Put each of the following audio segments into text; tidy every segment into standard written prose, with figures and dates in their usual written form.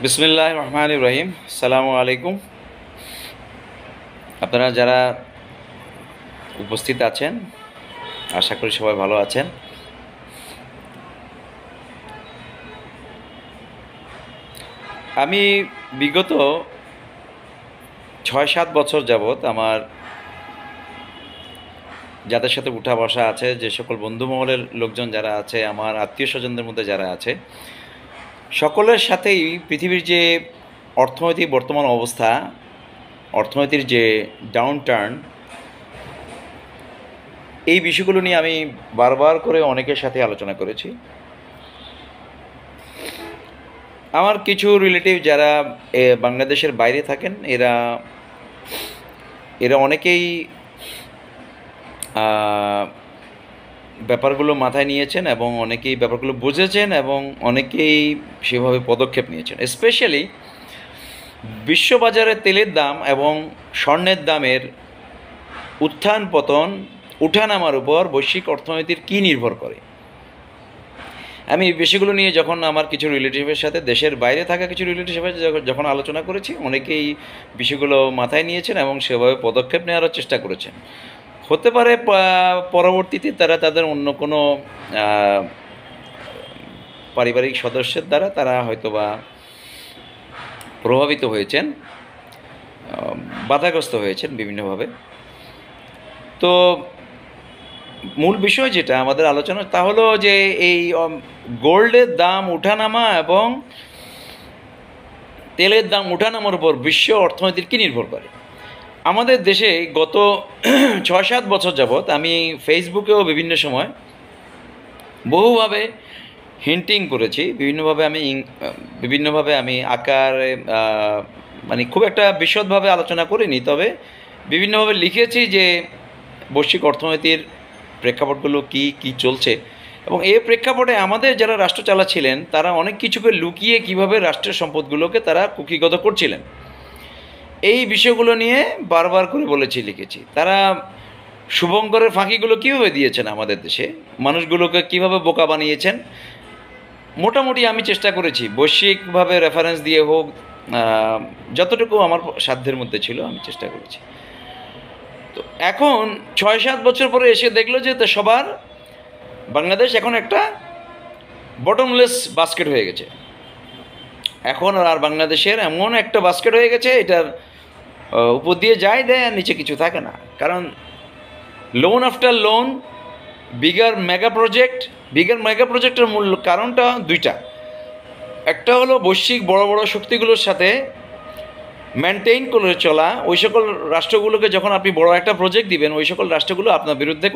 বিসমিল্লাহির রহমানির রহিম। আসসালামু আলাইকুম। আপনারা যারা উপস্থিত আছেন, আশা করি সবাই ভালো আছেন। আমি বিগত ৬-৭ বছর যাবৎ আমার যাদের সাথে উঠা বসা আছে, যে সকল বন্ধু মহলের লোকজন যারা আছে, আমার আত্মীয় স্বজনদের মধ্যে যারা আছে, সকলের সাথেই পৃথিবীর যে অর্থনৈতিক বর্তমান অবস্থা, অর্থনীতির যে ডাউন টার্ন, এই বিষয়গুলো নিয়ে আমি বারবার করে অনেকের সাথে আলোচনা করেছি। আমার কিছু রিলেটিভ যারা বাংলাদেশের বাইরে থাকেন, এরা এরা অনেকেই ব্যাপারগুলো মাথায় নিয়েছেন এবং অনেকেই ব্যাপারগুলো বুঝেছেন এবং অনেকেই সেভাবে পদক্ষেপ নিয়েছেন। স্পেশালি বিশ্ববাজারে তেলের দাম এবং স্বর্ণের দামের উত্থান পতন, উঠানামার উপর বৈশ্বিক অর্থনীতির কী নির্ভর করে। আমি এই বিষয়গুলো নিয়ে যখন আমার কিছু রিলেটিভের সাথে, দেশের বাইরে থাকা কিছু রিলেটিভের যখন আলোচনা করেছি, অনেকেই বিষয়গুলো মাথায় নিয়েছেন এবং সেভাবে পদক্ষেপ নেওয়ার চেষ্টা করেছেন। হতে পারে পরবর্তীতে তারা তাদের অন্য কোনো পারিবারিক সদস্যের দ্বারা তারা হয়তোবা প্রভাবিত হয়েছেন, বাধাগ্রস্ত হয়েছেন বিভিন্নভাবে। তো মূল বিষয় যেটা আমাদের আলোচনা, তা হলো যে এই গোল্ডের দাম ওঠানামা এবং তেলের দাম ওঠানামার উপর বিশ্ব অর্থনীতির কী নির্ভর করে। আমাদের দেশে গত ৬-৭ বছর যাবৎ আমি ফেসবুকেও বিভিন্ন সময় বহুভাবে হিন্টিং করেছি, বিভিন্নভাবে আমি আকারে মানে খুব একটা বিশদভাবে আলোচনা করিনি, তবে বিভিন্নভাবে লিখেছি যে বৈশ্বিক অর্থনীতির প্রেক্ষাপটগুলো কী চলছে এবং এই প্রেক্ষাপটে আমাদের যারা রাষ্ট্র চালাচ্ছিলেন তারা অনেক কিছুকে লুকিয়ে কীভাবে রাষ্ট্রের সম্পদগুলোকে তারা কুক্ষিগত করছিলেন, এই বিষয়গুলো নিয়ে বারবার করে বলেছি, লিখেছি। তারা শুভঙ্করের ফাঁকিগুলো কীভাবে দিয়েছেন আমাদের দেশে, মানুষগুলোকে কীভাবে বোকা বানিয়েছেন, মোটামুটি আমি চেষ্টা করেছি বৈশ্বিকভাবে রেফারেন্স দিয়ে হোক, যতটুকু আমার সাধ্যের মধ্যে ছিল আমি চেষ্টা করেছি। তো এখন ৬-৭ বছর পরে এসে দেখলো যে সবার বাংলাদেশ এখন একটা বটমলেস বাস্কেট হয়ে গেছে। এখন আর বাংলাদেশের এমন একটা বাস্কেট হয়ে গেছে, এটার উপর দিয়ে যায় দেয় আর নিচে কিছু থাকে না। কারণ loan after loan, bigger mega প্রজেক্টের মূল কারণটা দুইটা। একটা হলো বৈশ্বিক বড় বড় শক্তিগুলোর সাথে মেনটেইন করে চলা। ওই সকল রাষ্ট্রগুলোকে যখন আপনি বড় একটা প্রজেক্ট দিবেন, ওই সকল রাষ্ট্রগুলো আপনার বিরুদ্ধে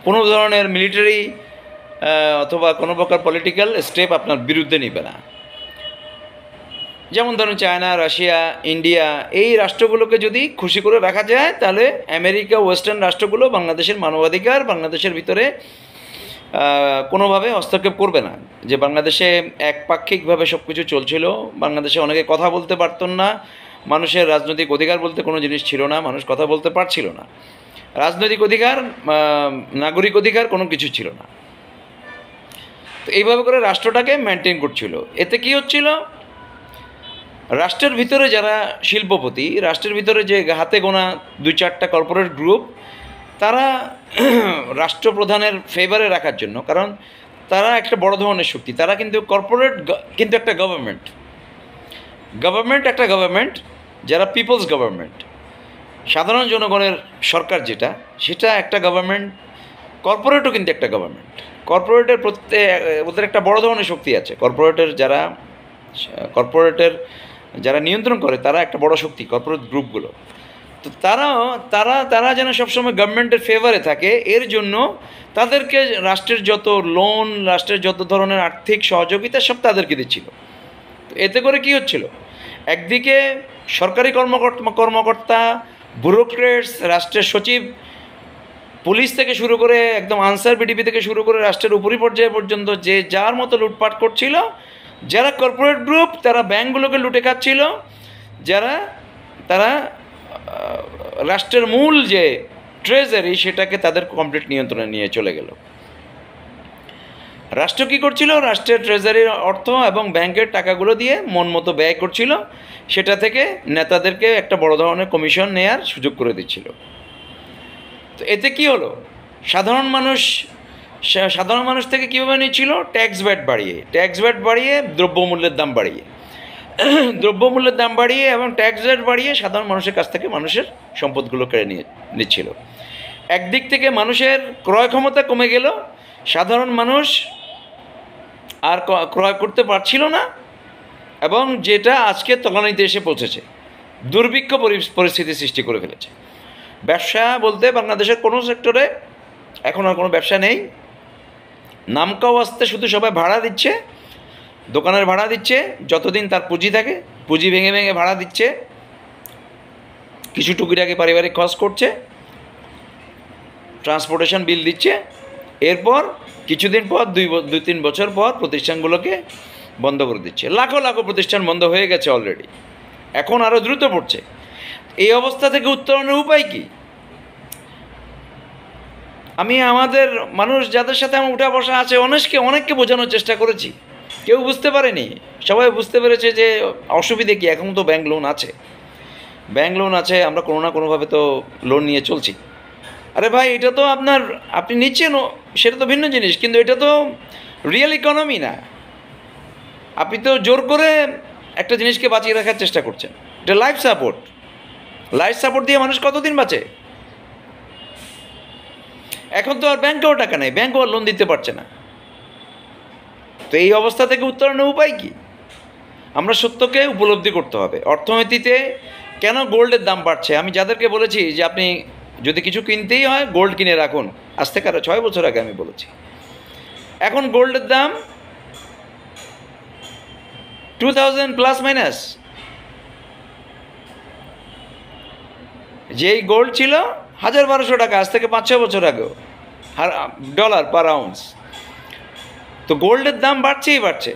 কোনো ধরনের মিলিটারি অথবা কোনো প্রকার পলিটিক্যাল স্টেপ আপনার বিরুদ্ধে নেবে না। যেমন ধরুন চায়না, রাশিয়া, ইন্ডিয়া, এই রাষ্ট্রগুলোকে যদি খুশি করে রাখা যায়, তাহলে আমেরিকা, ওয়েস্টার্ন রাষ্ট্রগুলো বাংলাদেশের মানবাধিকার, বাংলাদেশের ভিতরে কোনোভাবে হস্তক্ষেপ করবে না। যে বাংলাদেশে একপাক্ষিকভাবে সব কিছু চলছিল, বাংলাদেশে অনেকে কথা বলতে পারতেন না, মানুষের রাজনৈতিক অধিকার বলতে কোনো জিনিস ছিল না, মানুষ কথা বলতে পারছিল না, রাজনৈতিক অধিকার, নাগরিক অধিকার কোনো কিছু ছিল না। তো এইভাবে করে রাষ্ট্রটাকে মেনটেন করছিল। এতে কি হচ্ছিল, রাষ্ট্রের ভিতরে যারা শিল্পপতি, রাষ্ট্রের ভিতরে যে হাতে গোনা 2-4টা কর্পোরেট গ্রুপ, তারা রাষ্ট্রপ্রধানের ফেভারে রাখার জন্য, কারণ তারা একটা বড় ধরনের শক্তি, তারা কিন্তু কর্পোরেট কিন্তু একটা গভর্নমেন্ট যারা পিপলস গভর্নমেন্ট, সাধারণ জনগণের সরকার যেটা, সেটা একটা গভর্নমেন্ট। কর্পোরেটও কিন্তু একটা গভর্নমেন্ট। কর্পোরেটের ওদের একটা বড় ধরনের শক্তি আছে। কর্পোরেটের যারা নিয়ন্ত্রণ করে তারা একটা বড় শক্তি, কর্পোরেট গ্রুপগুলো। তো তারা যেন সবসময় গভর্নমেন্টের ফেভারে থাকে, এর জন্য তাদেরকে রাষ্ট্রের যত লোন, রাষ্ট্রের যত ধরনের আর্থিক সহযোগিতা সব তাদেরকে দিচ্ছিল। তো এতে করে কি হচ্ছিল, একদিকে সরকারি কর্মকর্তা, ব্যুরোক্রেটস, রাষ্ট্রের সচিব, পুলিশ থেকে শুরু করে একদম আনসার বিডিপি থেকে শুরু করে রাষ্ট্রের উপরি পর্যায়ে পর্যন্ত যে যার মতো লুটপাট করছিল। যারা কর্পোরেট গ্রুপ তারা ব্যাংকগুলোকে লুটে খাচ্ছিল, তারা রাষ্ট্রের মূল যে ট্রেজারি সেটাকে তাদের কমপ্লিট নিয়ন্ত্রণে নিয়ে চলে গেল। রাষ্ট্র কী করছিল? রাষ্ট্রের ট্রেজারির অর্থ এবং ব্যাংকের টাকাগুলো দিয়ে মন মতো ব্যয় করছিল, সেটা থেকে নেতাদেরকে একটা বড় ধরনের কমিশন নেয়ার সুযোগ করে দিচ্ছিল। তো এতে কি হলো? সাধারণ মানুষ থেকে কীভাবে নিচ্ছিল? ট্যাক্স ভ্যাট বাড়িয়ে দ্রব্যমূল্যের দাম বাড়িয়ে এবং ট্যাক্স ভ্যাট বাড়িয়ে সাধারণ মানুষের কাছ থেকে মানুষের সম্পদগুলো কেড়ে নিচ্ছিল। একদিক থেকে মানুষের ক্রয় ক্ষমতা কমে গেল, সাধারণ মানুষ আর ক্রয় করতে পারছিল না, এবং যেটা আজকে তলানিতে এসে পৌঁছেছে, দুর্ভিক্ষ পরিস্থিতি সৃষ্টি করে ফেলেছে। ব্যবসা বলতে বাংলাদেশের কোনো সেক্টরে এখন আর কোনো ব্যবসা নেই। নামকাও আসতে শুধু সবাই ভাড়া দিচ্ছে, দোকানের ভাড়া দিচ্ছে, যতদিন তার পুঁজি থাকে পুঁজি ভেঙে ভেঙে ভাড়া দিচ্ছে, কিছু টুকিটাকি পারিবারিক খরচ করছে, ট্রান্সপোর্টেশন বিল দিচ্ছে। এরপর কিছুদিন পর 2-3 বছর পর প্রতিষ্ঠানগুলোকে বন্ধ করে দিচ্ছে। লাখো লাখো প্রতিষ্ঠান বন্ধ হয়ে গেছে অলরেডি, এখন আরও দ্রুত পড়ছে। এই অবস্থা থেকে উত্তরণের উপায় কী? আমি আমাদের মানুষ যাদের সাথে আমার উঠা বসা আছে অনেককে বোঝানোর চেষ্টা করেছি, কেউ বুঝতে পারেনি। সবাই বুঝতে পেরেছে যে অসুবিধে কী। এখন তো ব্যাংক লোন আছে, আমরা কোনো না কোনোভাবে তো লোন নিয়ে চলছি। আরে ভাই, এটা তো আপনি নিচ্ছেন, সেটা তো ভিন্ন জিনিস, কিন্তু এটা তো রিয়েল ইকোনমি না। আপনি তো জোর করে একটা জিনিসকে বাঁচিয়ে রাখার চেষ্টা করছেন। এটা লাইফ সাপোর্ট দিয়ে মানুষ কতদিন বাঁচে? এখন তো আর ব্যাংকেও টাকা নেই, ব্যাংকও আর লোন দিতে পারছে না। তো এই অবস্থা থেকে উত্তরণের উপায় কি? আমরা সত্যকে উপলব্ধি করতে হবে। অর্থনীতিতে কেন গোল্ডের দাম বাড়ছে? আমি যাদেরকে বলেছি যে আপনি যদি কিছু কিনতেই হয় গোল্ড কিনে রাখুন, আজ থেকে আরও 6 বছর আগে আমি বলেছি, এখন গোল্ডের দাম 2000 প্লাস মাইনাস। যেই গোল্ড ছিল 1200 টাকা আজ থেকে 5-6 বছর আগেও, ডলার পার আউন্স। তো গোল্ডের দাম বাড়ছে।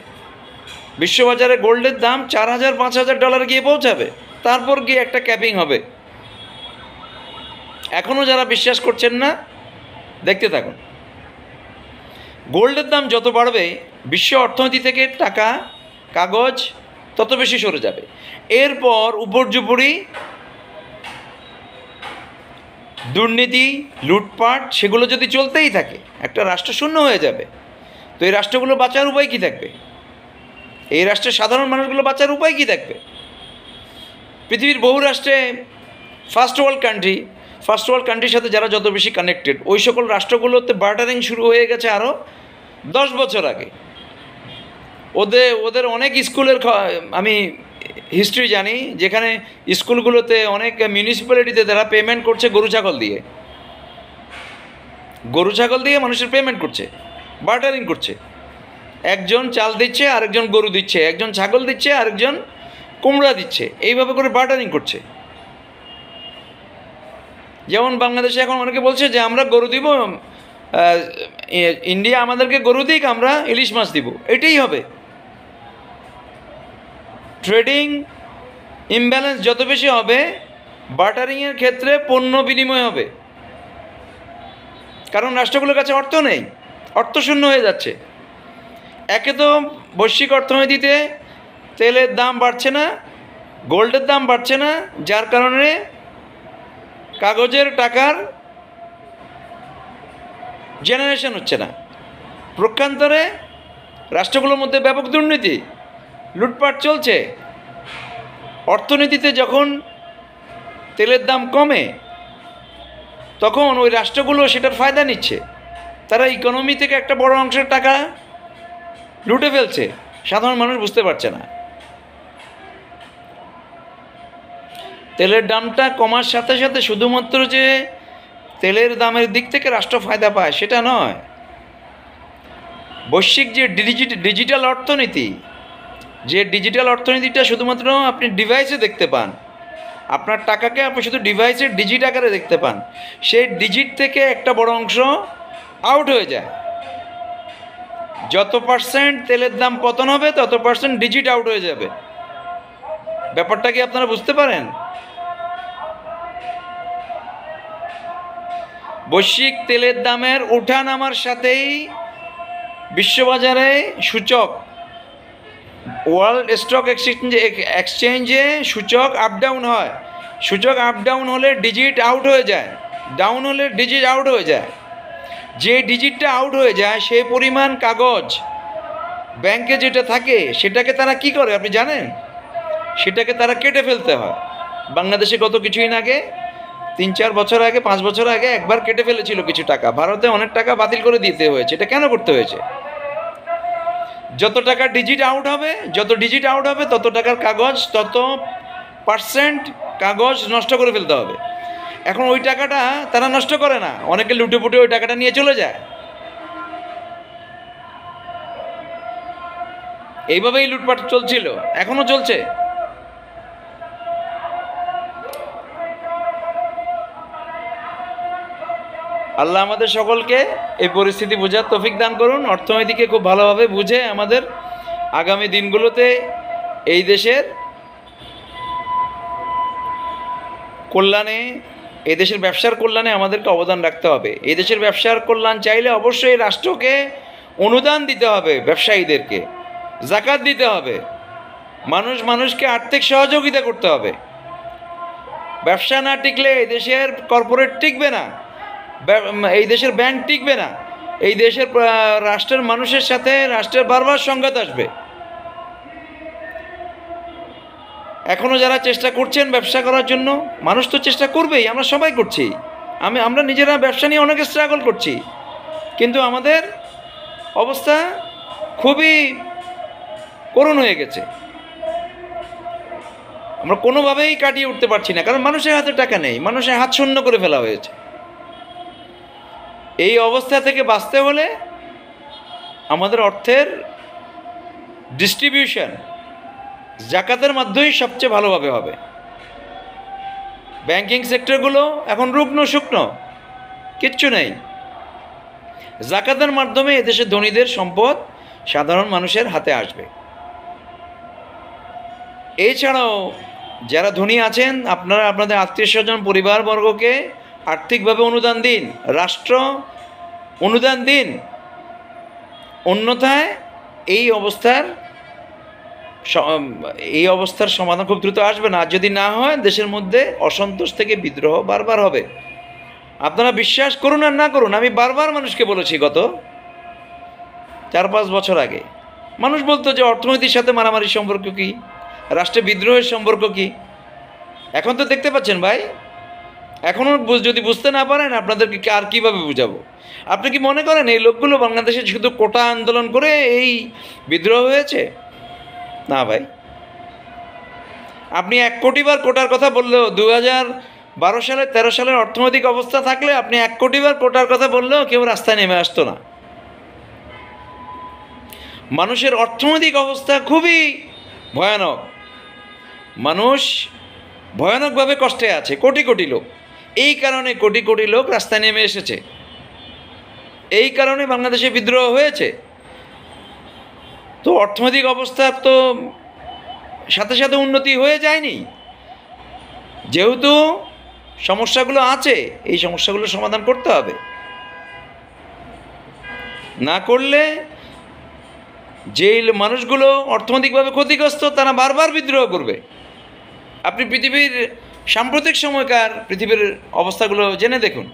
বিশ্ববাজারে গোল্ডের দাম $4000-5000 গিয়ে পৌঁছাবে, তারপর গিয়ে একটা ক্যাপিং হবে। এখনও যারা বিশ্বাস করছেন না, দেখতে থাকুন। গোল্ডের দাম যত বাড়বে, বিশ্ব অর্থনীতি থেকে টাকা কাগজ তত বেশি সরে যাবে। এরপর উপর্যুপরি দুর্নীতি, লুটপাট, সেগুলো যদি চলতেই থাকে, একটা রাষ্ট্র শূন্য হয়ে যাবে। তো এই রাষ্ট্রগুলো বাঁচার উপায় কী থাকবে? এই রাষ্ট্রের সাধারণ মানুষগুলো বাঁচার উপায় কী থাকবে? পৃথিবীর বহু রাষ্ট্রে ফার্স্ট ওয়ার্ল্ড কান্ট্রির সাথে যারা যত বেশি কানেক্টেড, ওই সকল রাষ্ট্রগুলোতে বার্টারিং শুরু হয়ে গেছে আরও 10 বছর আগে। ওদের অনেক স্কুলের আমি হিস্ট্রি জানি, যেখানে স্কুলগুলোতে অনেক মিউনিসিপ্যালিটিতে তারা পেমেন্ট করছে গরু ছাগল দিয়ে মানুষের পেমেন্ট করছে, বার্টারিং করছে। একজন চাল দিচ্ছে, আরেকজন গরু দিচ্ছে, একজন ছাগল দিচ্ছে, আরেকজন কুমড়া দিচ্ছে, এইভাবে করে বার্টারিং করছে। যেমন বাংলাদেশে এখন অনেকে বলছে যে আমরা গরু দিব, ইন্ডিয়া আমাদেরকে গরু দিক, আমরা ইলিশ মাছ দিব। এটাই হবে। ট্রেডিং ইমব্যালেন্স যত বেশি হবে, বার্টারিংয়ের ক্ষেত্রে পণ্য বিনিময় হবে, কারণ রাষ্ট্রগুলোর কাছে অর্থ নেই, অর্থশূন্য হয়ে যাচ্ছে। একে তো বৈশ্বিক অর্থনীতিতে তেলের দাম বাড়ছে না, গোল্ডের দাম বাড়ছে না, যার কারণে কাগজের টাকার জেনারেশন হচ্ছে না। প্রক্ষান্তরে রাষ্ট্রগুলোর মধ্যে ব্যাপক দুর্নীতি, লুটপাট চলছে। অর্থনীতিতে যখন তেলের দাম কমে, তখন ওই রাষ্ট্রগুলো সেটার ফায়দা নিচ্ছে। তারা ইকোনমি থেকে একটা বড় অংশের টাকা লুটে ফেলছে, সাধারণ মানুষ বুঝতে পারছে না। তেলের দামটা কমার সাথে সাথে শুধুমাত্র যে তেলের দামের দিক থেকে রাষ্ট্র ফায়দা পায় সেটা নয়। বৈশ্বিক যে ডিজিটাল অর্থনীতিটা শুধুমাত্র আপনি ডিভাইসে দেখতে পান, আপনার টাকাকে আপনি শুধু ডিভাইসের ডিজিট আকারে দেখতে পান, সেই ডিজিট থেকে একটা বড় অংশ আউট হয়ে যায়। যত পার্সেন্ট তেলের দাম পতন হবে, তত পার্সেন্ট ডিজিট আউট হয়ে যাবে। ব্যাপারটা কি আপনারা বুঝতে পারেন? বৈশ্বিক তেলের দামের ওঠানামার সাথেই বিশ্ববাজারে সূচক, ওয়ার্ল্ড স্টক এক্সচেঞ্জে সূচক আপ ডাউন হয়। সূচক আপ ডাউন হলে ডিজিট আউট হয়ে যায়, ডাউন হলে ডিজিট আউট হয়ে যায়। যে ডিজিটটা আউট হয়ে যায় সেই পরিমাণ কাগজ ব্যাংকে যেটা থাকে সেটাকে তারা কি করে আপনি জানেন? সেটাকে তারা কেটে ফেলতে হয়। বাংলাদেশে গত কিছুদিন আগে 3-4 বছর আগে 5 বছর আগে একবার কেটে ফেলেছিল কিছু টাকা। ভারতে অনেক টাকা বাতিল করে দিতে হয়েছে। এটা কেন করতে হয়েছে? যত টাকা ডিজিট আউট হবে, যত ডিজিট আউট হবে তত টাকার কাগজ, তত পার্সেন্ট কাগজ নষ্ট করে ফেলতে হবে। এখন ওই টাকাটা তারা নষ্ট করে না, অনেকে লুটে পুটে ওই টাকাটা নিয়ে চলে যায়। এইভাবেই লুটপাট চলছিল, এখনো চলছে। আল্লাহ আমাদের সকলকে এই পরিস্থিতি বোঝার তৌফিক দান করুন, অর্থনীতিকে খুব ভালোভাবে বুঝে আমাদের আগামী দিনগুলোতে এই দেশের কল্যাণে, এই দেশের ব্যবসার কল্যাণে আমাদেরকে অবদান রাখতে হবে। এই দেশের ব্যবসার কল্যাণ চাইলে অবশ্যই রাষ্ট্রকে অনুদান দিতে হবে, ব্যবসায়ীদেরকে জাকাত দিতে হবে, মানুষকে আর্থিক সহযোগিতা করতে হবে। ব্যবসা না টিকলে এই দেশের কর্পোরেট টিকবে না, এই দেশের ব্যাংক টিকবে না, এই দেশের রাষ্ট্রের মানুষের সাথে রাষ্ট্রের বারবার সংঘাত আসবে। এখনও যারা চেষ্টা করছেন ব্যবসা করার জন্য, মানুষ তো চেষ্টা করবেই, আমরা সবাই করছি। আমরা নিজেরা ব্যবসা নিয়ে অনেক স্ট্রাগল করছি, কিন্তু আমাদের অবস্থা খুবই করুণ হয়ে গেছে। আমরা কোনোভাবেই কাটিয়ে উঠতে পারছি না, কারণ মানুষের হাতে টাকা নেই, মানুষের হাত শূন্য করে ফেলা হয়েছে। এই অবস্থা থেকে বাঁচতে হলে আমাদের অর্থের ডিস্ট্রিবিউশন জাকাতের মাধ্যমেই সবচেয়ে ভালোভাবে হবে। ব্যাংকিং সেক্টরগুলো এখন রুগ্ন শুকনো, কিচ্ছু নেই। জাকাতের মাধ্যমে এদেশের ধনীদের সম্পদ সাধারণ মানুষের হাতে আসবে। এছাড়াও যারা ধনী আছেন, আপনারা আপনাদের আত্মীয় স্বজন পরিবারবর্গকে আর্থিকভাবে অনুদান দিন, রাষ্ট্র অনুদান দিন। অন্যথায় এই অবস্থার সমাধান খুব দ্রুত আসবে না। যদি না হয় দেশের মধ্যে অসন্তোষ থেকে বিদ্রোহ বারবার হবে। আপনারা বিশ্বাস করুন আর না করুন, আমি বারবার মানুষকে বলেছি, গত 4-5 বছর আগে মানুষ বলতো যে অর্থনীতির সাথে মারামারির সম্পর্ক কী, রাষ্ট্রে বিদ্রোহের সম্পর্ক কী। এখন তো দেখতে পাচ্ছেন ভাই, এখনও যদি বুঝতে না পারেন আপনাদেরকে আর কীভাবে বুঝাবো? আপনি কি মনে করেন এই লোকগুলো বাংলাদেশে শুধু কোটা আন্দোলন করে এই বিদ্রোহ হয়েছে? না ভাই, আপনি 1 কোটি বার কোটার কথা বললেও, 2012 সালে 13 সালের অর্থনৈতিক অবস্থা থাকলে আপনি 1 কোটি বার কোটার কথা বললেও কেউ রাস্তায় নেমে আসতো না। মানুষের অর্থনৈতিক অবস্থা খুবই ভয়ানক, মানুষ ভয়ানকভাবে কষ্টে আছে, কোটি কোটি লোক। এই কারণে কোটি কোটি লোক রাস্তায় নেমে এসেছে, এই কারণে বাংলাদেশে বিদ্রোহ হয়েছে। তো অর্থনৈতিক অবস্থার তো সাথে সাথে উন্নতি হয়ে যায়নি। যেহেতু সমস্যাগুলো আছে, এই সমস্যাগুলো সমাধান করতে হবে। না করলে যে মানুষগুলো অর্থনৈতিকভাবে ক্ষতিগ্রস্ত তারা বারবার বিদ্রোহ করবে। আপনি পৃথিবীর সাম্প্রতিক সময়কার পৃথিবীর অবস্থাগুলো জেনে দেখুন।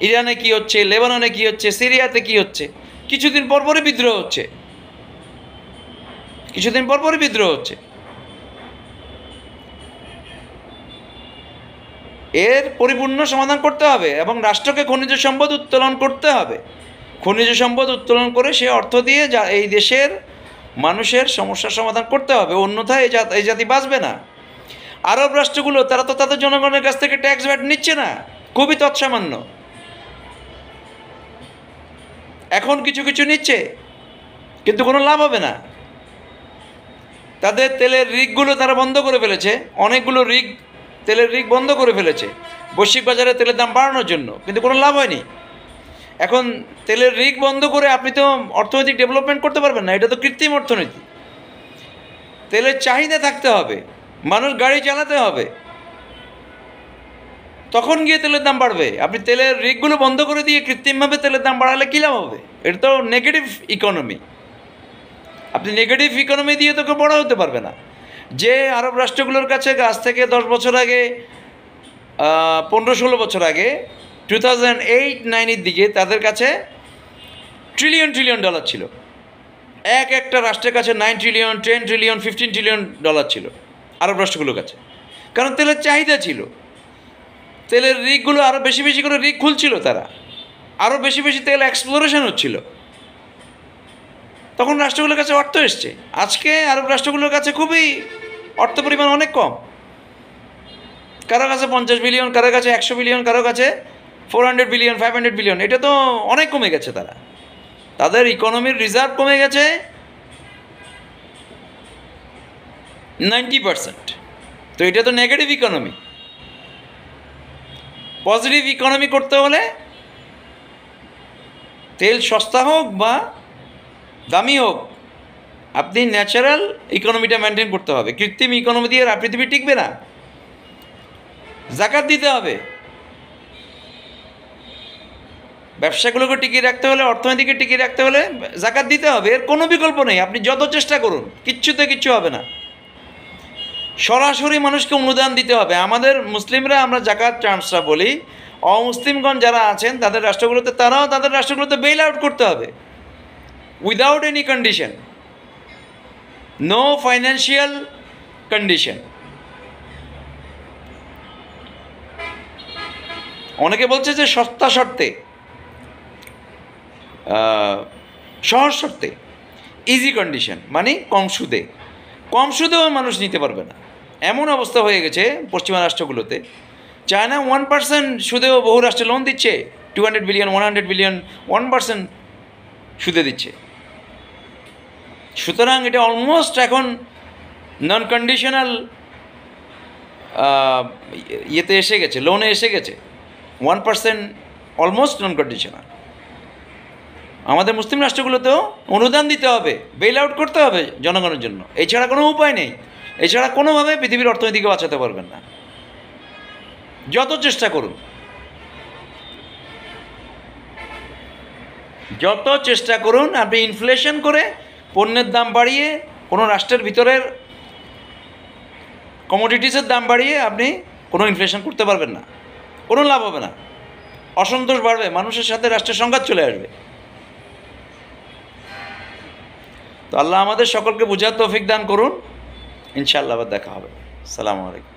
ইরানে কি হচ্ছে, লেবাননে কি হচ্ছে, সিরিয়াতে কি হচ্ছে, কিছুদিন পরপরই বিদ্রোহ হচ্ছে, কিছুদিন পরপরই বিদ্রোহ হচ্ছে। এর পরিপূর্ণ সমাধান করতে হবে এবং রাষ্ট্রকে খনিজ সম্পদ উত্তোলন করতে হবে। খনিজ সম্পদ উত্তোলন করে সে অর্থ দিয়ে এই দেশের মানুষের সমস্যার সমাধান করতে হবে, অন্যথায় এই জাতি বাঁচবে না। আরব রাষ্ট্রগুলো তারা তো তাদের জনগণের কাছ থেকে ট্যাক্স ভ্যাট নিচ্ছে না, খুবই তৎসামান্য। এখন কিছু কিছু নিচ্ছে, কিন্তু কোনো লাভ হবে না। তাদের তেলের রিগগুলো তারা বন্ধ করে ফেলেছে, অনেকগুলো তেলের রিগ বন্ধ করে ফেলেছে বৈশ্বিক বাজারে তেলের দাম বাড়ানোর জন্য, কিন্তু কোনো লাভ হয়নি। এখন তেলের রিগ বন্ধ করে আপনি তো অর্থনৈতিক ডেভেলপমেন্ট করতে পারবেন না, এটা তো কৃত্রিম অর্থনীতি। তেলের চাহিদা থাকতে হবে, মানুষ গাড়ি চালাতে হবে, তখন গিয়ে তেলের দাম বাড়বে। আপনি তেলের রিগগুলো বন্ধ করে দিয়ে কৃত্রিমভাবে তেলের দাম বাড়ালে কী লাভ হবে? এটা তো নেগেটিভ ইকোনমি। আপনি নেগেটিভ ইকোনমি দিয়ে তো কেউ বড় হতে পারবে না। যে আরব রাষ্ট্রগুলোর কাছে আজ থেকে 10 বছর আগে 15-16 বছর আগে 2008-9-এর দিকে তাদের কাছে ট্রিলিয়ন ডলার ছিল। একটা রাষ্ট্রের কাছে 9 ট্রিলিয়ন, 10 ট্রিলিয়ন, 15 ট্রিলিয়ন ডলার ছিল আরব রাষ্ট্রগুলোর কাছে, কারণ তেলের চাহিদা ছিল। তেলের রিগগুলো আরও বেশি বেশি করে রিগ খুলছিল, তারা আরও বেশি বেশি তেল এক্সপ্লোরেশন হচ্ছিল। তখন রাষ্ট্রগুলোর কাছে অর্থ এসছে। আজকে আরব রাষ্ট্রগুলোর কাছে খুবই অর্থ পরিমাণ অনেক কম। কারো কাছে 50 বিলিয়ন, কারো কাছে 100 বিলিয়ন, কারো কাছে 400 বিলিয়ন, 500 বিলিয়ন। এটা তো অনেক কমে গেছে। তাদের ইকোনমির রিজার্ভ কমে গেছে 90%। তো এটা তো নেগেটিভ ইকোনমি। পজিটিভ ইকোনমি করতে হলে তেল সস্তা হোক বা দামি হোক, আপনি ন্যাচারাল ইকোনমিটা মেনটেন করতে হবে। কৃত্রিম ইকোনমি দিয়ে পৃথিবী টিকবে না। জাকাত দিতে হবে। ব্যবসাগুলোকে টিকিয়ে রাখতে হলে, অর্থনীতিকে টিকিয়ে রাখতে হলে জাকাত দিতে হবে। এর কোনো বিকল্প নেই। আপনি যত চেষ্টা করুন, কিচ্ছু হবে না। সরাসরি মানুষকে অনুদান দিতে হবে। আমাদের মুসলিমরা আমরা জাকাত ট্রান্সফার বলি, অমুসলিমগণ যারা আছেন তাদের রাষ্ট্রগুলোতে, তারাও তাদের রাষ্ট্রগুলোতে বেইল আউট করতে হবে without any condition, no financial condition. অনেকে বলছে যে সস্তা শর্তে, সহজ শর্তে, ইজি কন্ডিশন, মানে কম সুদেও মানুষ নিতে পারবে না। এমন অবস্থা হয়ে গেছে পশ্চিমা রাষ্ট্রগুলোতে। চায়না 1% সুদেও বহু রাষ্ট্রে লোন দিচ্ছে। 200 বিলিয়ন, 100 বিলিয়ন 1% সুদে দিচ্ছে। সুতরাং এটা অলমোস্ট এখন নন কন্ডিশনাল ইয়েতে এসে গেছে, লোনে এসে গেছে। 1% অলমোস্ট নন কন্ডিশনাল। আমাদের মুসলিম রাষ্ট্রগুলোতেও অনুদান দিতে হবে, বেইল আউট করতে হবে জনগণের জন্য। এছাড়া কোনো উপায় নেই। এছাড়া কোনোভাবে পৃথিবীর অর্থনীতিকে বাঁচাতে পারবেন না, যত চেষ্টা করুন। আপনি ইনফ্লেশন করে, পণ্যের দাম বাড়িয়ে, কোনো রাষ্ট্রের ভিতরের কমোডিটিসের দাম বাড়িয়ে আপনি কোনো ইনফ্লেশন করতে পারবেন না। কোনো লাভ হবে না। অসন্তোষ বাড়বে, মানুষের সাথে রাষ্ট্রের সংঘাত চলে আসবে। তো আল্লাহ আমাদের সকলকে বুঝার তৌফিক দান করুন। ইনশাআল্লাহ আবার দেখা হবে। আসসালামু আলাইকুম।